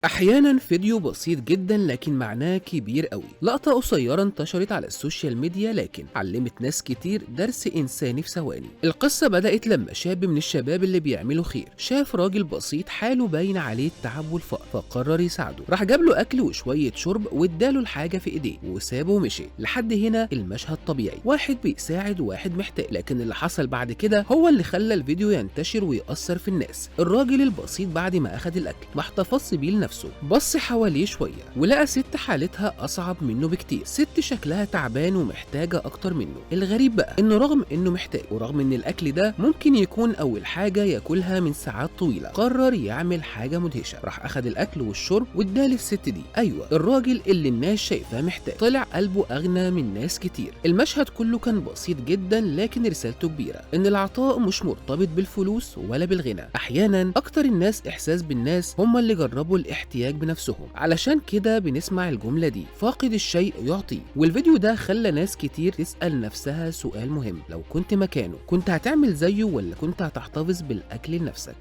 أحيانا فيديو بسيط جدا لكن معناه كبير قوي. لقطة قصيرة انتشرت على السوشيال ميديا لكن علمت ناس كتير درس إنساني في ثواني. القصة بدأت لما شاب من الشباب اللي بيعملوا خير شاف راجل بسيط حاله باين عليه التعب والفقر، فقرر يساعده. راح جاب له أكل وشوية شرب واداله الحاجة في إيديه وسابه ومشي. لحد هنا المشهد طبيعي، واحد بيساعد وواحد محتاج، لكن اللي حصل بعد كده هو اللي خلى الفيديو ينتشر ويأثر في الناس. الراجل البسيط بعد ما أخد الأكل ما احتفظش بيه لنفسه، بص حواليه شوية ولقى ست حالتها أصعب منه بكتير، ست شكلها تعبان ومحتاجة أكتر منه. الغريب بقى إنه رغم إنه محتاج ورغم إن الأكل ده ممكن يكون أول حاجة ياكلها من ساعات طويلة، قرر يعمل حاجة مدهشة. راح أخد الأكل والشرب واداه للست دي، أيوة الراجل اللي الناس شايفاه محتاج. طلع قلبه أغنى من ناس كتير. المشهد كله كان بسيط جدا لكن رسالته كبيرة، إن العطاء مش مرتبط بالفلوس ولا بالغنى. أحيانا أكتر الناس إحساس بالناس هم اللي جربوا الاحتياج بنفسهم. علشان كده بنسمع الجملة دي، فاقد الشيء يعطيه. والفيديو ده خلى ناس كتير تسأل نفسها سؤال مهم، لو كنت مكانه كنت هتعمل زيه ولا كنت هتحتفظ بالأكل لنفسك؟